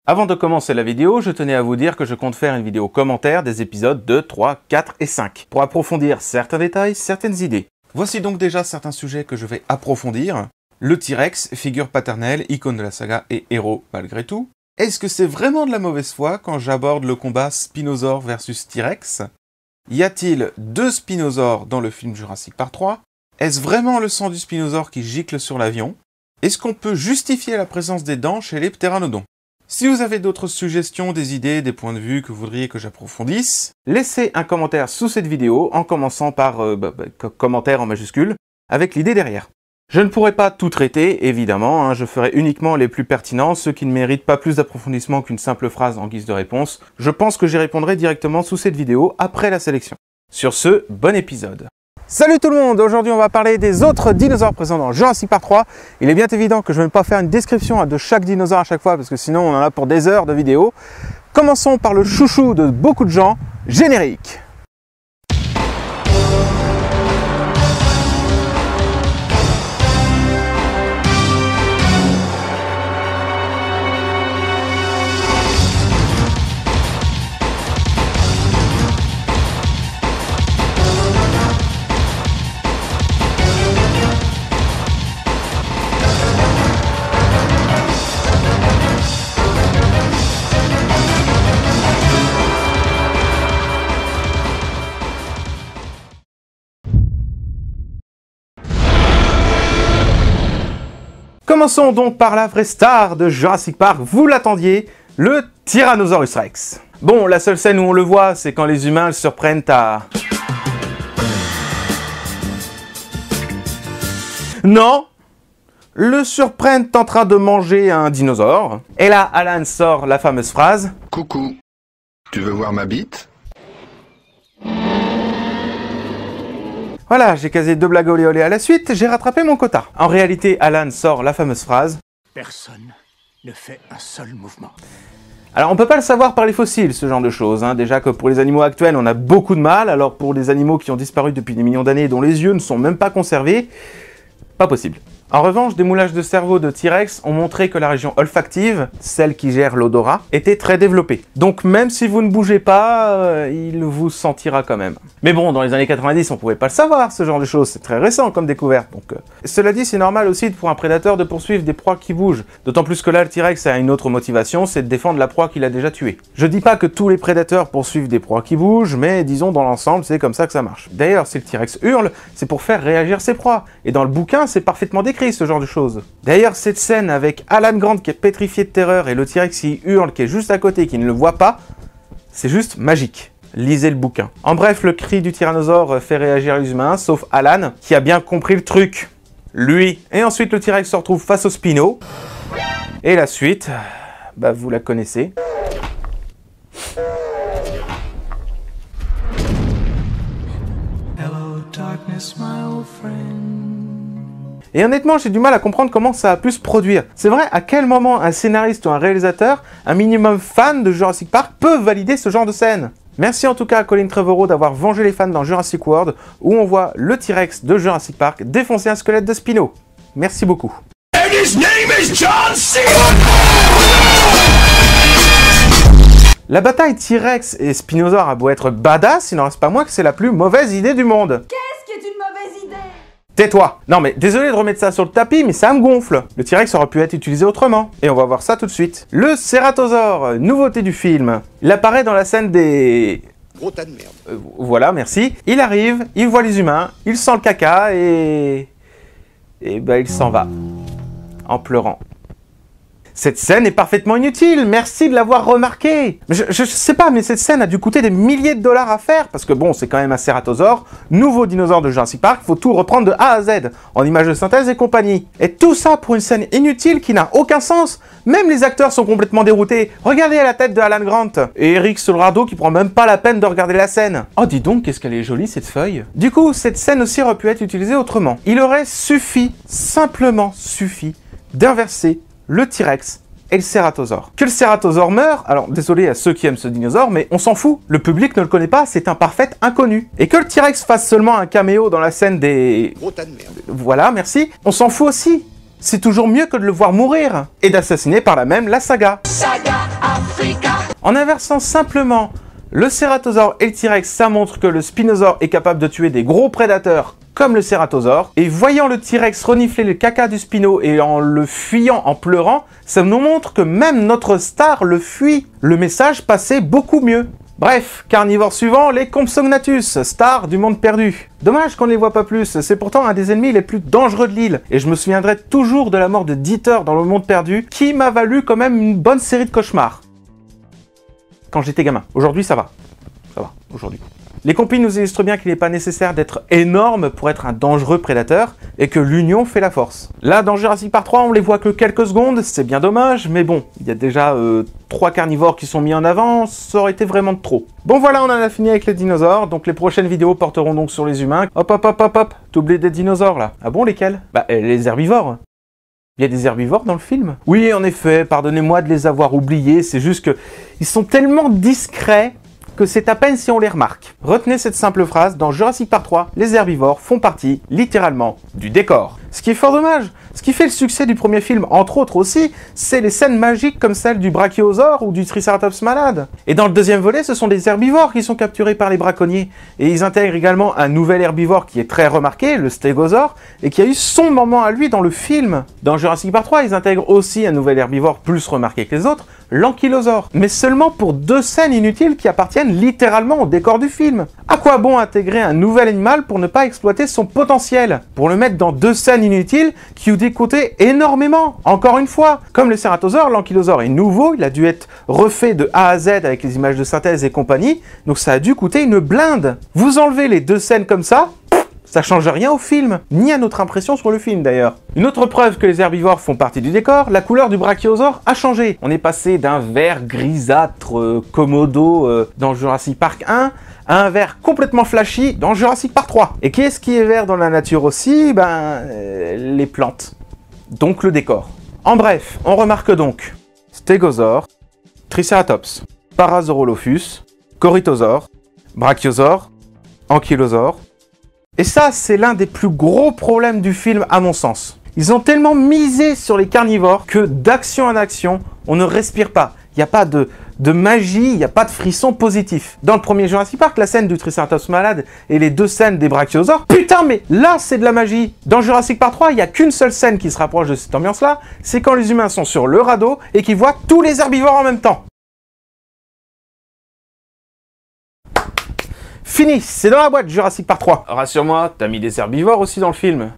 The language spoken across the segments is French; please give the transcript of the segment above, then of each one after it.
Avant de commencer la vidéo, je tenais à vous dire que je compte faire une vidéo commentaire des épisodes 2, 3, 4 et 5, pour approfondir certains détails, certaines idées. Voici donc déjà certains sujets que je vais approfondir. Le T-Rex, figure paternelle, icône de la saga et héros malgré tout. Est-ce que c'est vraiment de la mauvaise foi quand j'aborde le combat Spinosaure versus T-Rex? Y a-t-il deux Spinosaures dans le film Jurassic Park 3? Est-ce vraiment le sang du Spinosaure qui gicle sur l'avion? Est-ce qu'on peut justifier la présence des dents chez les ptéranodons? Si vous avez d'autres suggestions, des idées, des points de vue que vous voudriez que j'approfondisse, laissez un commentaire sous cette vidéo en commençant par commentaire en majuscule, avec l'idée derrière. Je ne pourrai pas tout traiter, évidemment, je ferai uniquement les plus pertinents, ceux qui ne méritent pas plus d'approfondissement qu'une simple phrase en guise de réponse. Je pense que j'y répondrai directement sous cette vidéo après la sélection. Sur ce, bon épisode. Salut tout le monde, aujourd'hui on va parler des autres dinosaures présents dans Jurassic Park 3. Il est bien évident que je ne vais pas faire une description de chaque dinosaure à chaque fois parce que sinon on en a pour des heures de vidéo. Commençons par le chouchou de beaucoup de gens, générique. Commençons donc par la vraie star de Jurassic Park, vous l'attendiez, le Tyrannosaurus Rex. Bon, la seule scène où on le voit, c'est quand les humains le surprennent à... Non, le surprennent en train de manger un dinosaure. Et là, Alan sort la fameuse phrase « Coucou, tu veux voir ma bite ?» Voilà, j'ai casé deux blagues olé olé à la suite, j'ai rattrapé mon quota. En réalité, Alan sort la fameuse phrase « Personne ne fait un seul mouvement. » Alors on peut pas le savoir par les fossiles, ce genre de choses. Déjà que pour les animaux actuels, on a beaucoup de mal, alors pour les animaux qui ont disparu depuis des millions d'années et dont les yeux ne sont même pas conservés, pas possible. En revanche, des moulages de cerveau de T-Rex ont montré que la région olfactive, celle qui gère l'odorat, était très développée. Donc même si vous ne bougez pas, il vous sentira quand même. Mais bon, dans les années 90, on pouvait pas le savoir, ce genre de choses, c'est très récent comme découverte. Donc, cela dit, c'est normal aussi pour un prédateur de poursuivre des proies qui bougent. D'autant plus que là, le T-Rex a une autre motivation, c'est de défendre la proie qu'il a déjà tuée. Je dis pas que tous les prédateurs poursuivent des proies qui bougent, mais disons dans l'ensemble, c'est comme ça que ça marche. D'ailleurs, si le T-Rex hurle, c'est pour faire réagir ses proies. Et dans le bouquin, c'est parfaitement décrit ce genre de choses. D'ailleurs, cette scène avec Alan Grant qui est pétrifié de terreur et le T-Rex qui hurle, qui est juste à côté, qui ne le voit pas, c'est juste magique. Lisez le bouquin. En bref, le cri du tyrannosaure fait réagir les humains, sauf Alan, qui a bien compris le truc. Lui. Et ensuite, le T-Rex se retrouve face au Spino. Et la suite, vous la connaissez. Hello, darkness, my old friend. Et honnêtement, j'ai du mal à comprendre comment ça a pu se produire. C'est vrai, à quel moment un scénariste ou un réalisateur, un minimum fan de Jurassic Park, peut valider ce genre de scène? Merci en tout cas à Colin Trevorrow d'avoir vengé les fans dans Jurassic World, où on voit le T-Rex de Jurassic Park défoncer un squelette de Spino. Merci beaucoup. And his name is John Cena! La bataille T-Rex et Spinosaure a beau être badass, il n'en reste pas moins que c'est la plus mauvaise idée du monde. Qu'est-ce qui est une mauvaise idée? Tais-toi! Non mais désolé de remettre ça sur le tapis, mais ça me gonfle. Le T-Rex aurait pu être utilisé autrement. Et on va voir ça tout de suite. Le Cératosaure, nouveauté du film. Il apparaît dans la scène des... Gros tas de merde. Voilà, merci. Il arrive, il voit les humains, il sent le caca et il s'en va. En pleurant. Cette scène est parfaitement inutile, merci de l'avoir remarqué. Je sais pas, mais cette scène a dû coûter des milliers de dollars à faire, parce que bon, c'est quand même un cératosaure, nouveau dinosaure de Jurassic Park, faut tout reprendre de A à Z, en images de synthèse et compagnie. Et tout ça pour une scène inutile qui n'a aucun sens. Même les acteurs sont complètement déroutés. Regardez à la tête de Alan Grant, et Eric Solrado qui prend même pas la peine de regarder la scène. Oh dis donc, qu'est-ce qu'elle est jolie cette feuille. Du coup, cette scène aussi aurait pu être utilisée autrement. Il aurait suffi, simplement suffi, d'inverser le T-Rex et le Cératosaure. Que le Cératosaure meure, alors désolé à ceux qui aiment ce dinosaure, mais on s'en fout. Le public ne le connaît pas, c'est un parfait inconnu. Et que le T-Rex fasse seulement un caméo dans la scène des... Gros tas de merde. Voilà, merci. On s'en fout aussi. C'est toujours mieux que de le voir mourir. Et d'assassiner par là même la saga. En inversant simplement le cératosaure et le T-Rex, ça montre que le spinosaure est capable de tuer des gros prédateurs comme le cératosaure. Et voyant le T-Rex renifler le caca du spino et en le fuyant, en pleurant, ça nous montre que même notre star le fuit. Le message passait beaucoup mieux. Bref, carnivore suivant, les Compsognathus, stars du monde perdu. Dommage qu'on ne les voit pas plus, c'est pourtant un des ennemis les plus dangereux de l'île. Et je me souviendrai toujours de la mort de Dieter dans le monde perdu, qui m'a valu quand même une bonne série de cauchemars. Quand j'étais gamin. Aujourd'hui, ça va. Ça va, aujourd'hui. Les compis nous illustrent bien qu'il n'est pas nécessaire d'être énorme pour être un dangereux prédateur, et que l'union fait la force. Là, dans Jurassic Park 3, on les voit que quelques secondes, c'est bien dommage, mais bon, il y a déjà 3 carnivores qui sont mis en avant, ça aurait été vraiment de trop. Bon voilà, on en a fini avec les dinosaures, donc les prochaines vidéos porteront donc sur les humains. Hop hop hop hop hop, t'oublies des dinosaures là. Ah bon, lesquels? Bah, les herbivores. Il y a des herbivores dans le film? Oui, en effet, pardonnez-moi de les avoir oubliés, c'est juste que ils sont tellement discrets que c'est à peine si on les remarque. Retenez cette simple phrase, dans Jurassic Park 3, les herbivores font partie, littéralement, du décor. Ce qui est fort dommage. Ce qui fait le succès du premier film, entre autres aussi, c'est les scènes magiques comme celle du brachiosaure ou du triceratops malade. Et dans le deuxième volet, ce sont des herbivores qui sont capturés par les braconniers. Et ils intègrent également un nouvel herbivore qui est très remarqué, le stégosaure, et qui a eu son moment à lui dans le film. Dans Jurassic Park 3, ils intègrent aussi un nouvel herbivore plus remarqué que les autres, l'ankylosaure. Mais seulement pour 2 scènes inutiles qui appartiennent littéralement au décor du film. À quoi bon intégrer un nouvel animal pour ne pas exploiter son potentiel? Pour le mettre dans 2 scènes inutiles qui ont décoûté énormément. Encore une fois, comme le cératosaure, l'ankylosaure est nouveau, il a dû être refait de A à Z avec les images de synthèse et compagnie, donc ça a dû coûter une blinde. Vous enlevez les 2 scènes comme ça change rien au film, ni à notre impression sur le film d'ailleurs. Une autre preuve que les herbivores font partie du décor, la couleur du brachiosaure a changé. On est passé d'un vert grisâtre Komodo dans Jurassic Park 1 à un vert complètement flashy dans Jurassic Park 3. Et qu'est-ce qui est vert dans la nature aussi? Les plantes. Donc le décor. En bref, on remarque donc stégosaure, triceratops, parasaurolophus, corythosaure, brachiosaure, ankylosaure. Et ça, c'est l'un des plus gros problèmes du film à mon sens. Ils ont tellement misé sur les carnivores que d'action en action, on ne respire pas. Il n'y a pas de magie, il n'y a pas de frisson positif. Dans le premier Jurassic Park, la scène du Triceratops malade et les 2 scènes des brachiosaures, putain mais là c'est de la magie. Dans Jurassic Park 3, il n'y a qu'une seule scène qui se rapproche de cette ambiance-là, c'est quand les humains sont sur le radeau et qu'ils voient tous les herbivores en même temps. Fini, c'est dans la boîte Jurassic Park 3. Rassure-moi, t'as mis des herbivores aussi dans le film.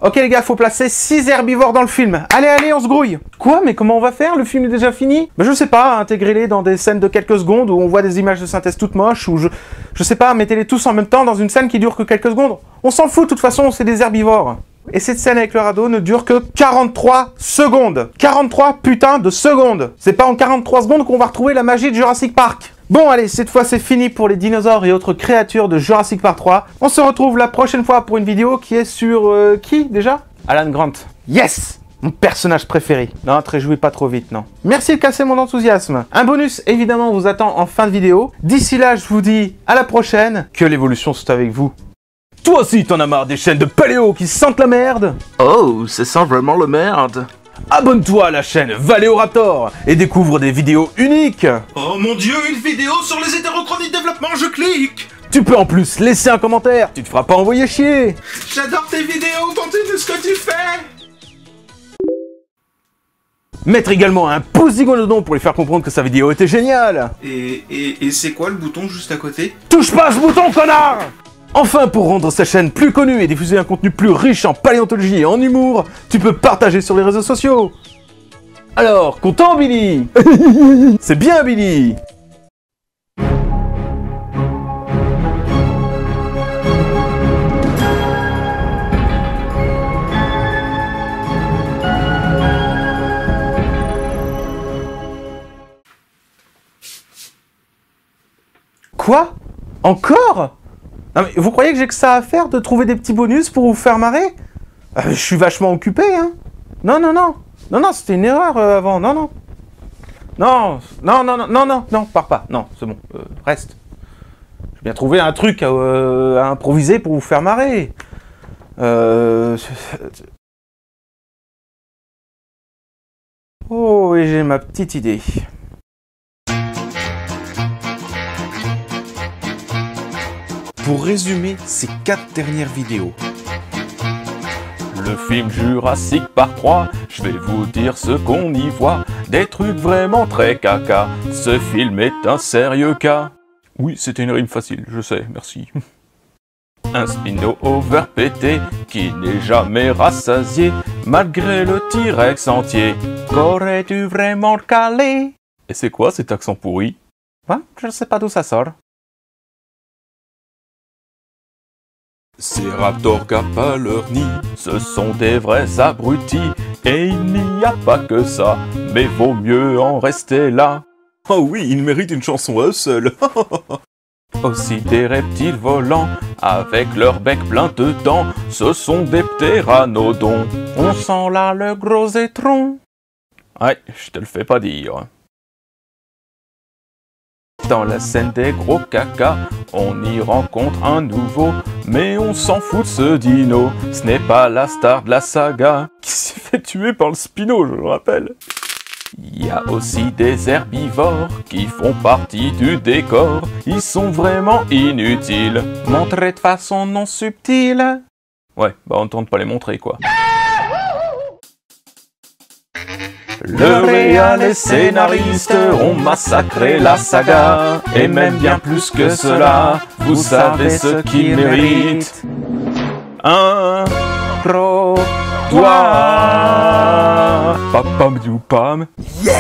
Ok les gars, faut placer 6 herbivores dans le film. Allez, allez, on se grouille. Quoi? Mais comment on va faire? Le film est déjà fini? Je sais pas, intégrez-les dans des scènes de quelques secondes où on voit des images de synthèse toutes moches, ou je sais pas, mettez-les tous en même temps dans une scène qui dure que quelques secondes. On s'en fout, de toute façon, c'est des herbivores. Et cette scène avec le radeau ne dure que 43 secondes. 43 putains de secondes. C'est pas en 43 secondes qu'on va retrouver la magie de Jurassic Park. Bon allez, cette fois c'est fini pour les dinosaures et autres créatures de Jurassic Park 3. On se retrouve la prochaine fois pour une vidéo qui est sur... qui déjà? Alan Grant. Yes! Mon personnage préféré. Non, très joué pas trop vite, non. Merci de casser mon enthousiasme. Un bonus, évidemment, vous attend en fin de vidéo. D'ici là, je vous dis à la prochaine. Que l'évolution soit avec vous. Toi aussi, t'en as marre des chaînes de paléo qui sentent la merde? Oh, ça sent vraiment la merde. Abonne-toi à la chaîne Valéoraptor et découvre des vidéos uniques. Oh mon dieu, une vidéo sur les hétérochronies de développement, je clique. Tu peux en plus laisser un commentaire, tu te feras pas envoyer chier. J'adore tes vidéos, continue ce que tu fais. Mettre également un pouce d'Iguanodon pour lui faire comprendre que sa vidéo était géniale. Et c'est quoi le bouton juste à côté? Touche pas à ce bouton, connard! Enfin, pour rendre sa chaîne plus connue et diffuser un contenu plus riche en paléontologie et en humour, tu peux partager sur les réseaux sociaux. Alors, content, Billy? C'est bien, Billy! Quoi? Encore? Non mais vous croyez que j'ai que ça à faire de trouver des petits bonus pour vous faire marrer? Je suis vachement occupé, hein. Non, non, non. Non, non, c'était une erreur avant. Non, non. Non, non, non, non, non, non, non, pars pas. Non, c'est bon, reste. J'ai bien trouvé un truc à improviser pour vous faire marrer. oui, j'ai ma petite idée. Pour résumer ces 4 dernières vidéos. Le film Jurassic Park 3, je vais vous dire ce qu'on y voit. Des trucs vraiment très caca. Ce film est un sérieux cas. Oui, c'était une rime facile, je sais, merci. Un Spino-over pété qui n'est jamais rassasié malgré le T-Rex entier. Qu'aurais-tu vraiment calé? Et c'est quoi cet accent pourri? Hein? Je ne sais pas d'où ça sort. Ces raptors capent à leur nid, ce sont des vrais abrutis. Et il n'y a pas que ça, mais vaut mieux en rester là. Oh oui, ils méritent une chanson à eux seuls. Aussi des reptiles volants, avec leur bec plein de dents, ce sont des ptéranodons. On sent là le gros étron. Ouais, je te le fais pas dire. Dans la scène des gros caca, on y rencontre un nouveau, mais on s'en fout de ce dino. Ce n'est pas la star de la saga, qui s'est fait tuer par le Spino, je le rappelle. Il y a aussi des herbivores qui font partie du décor. Ils sont vraiment inutiles, montrés de façon non subtile. Ouais, bah on tente pas les montrer quoi. Le réal et scénariste ont massacré la saga, et même bien plus que cela, vous savez ce qu'ils méritent. Un pro toi. Pam pam du pam. Yeah.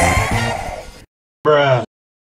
Bruh.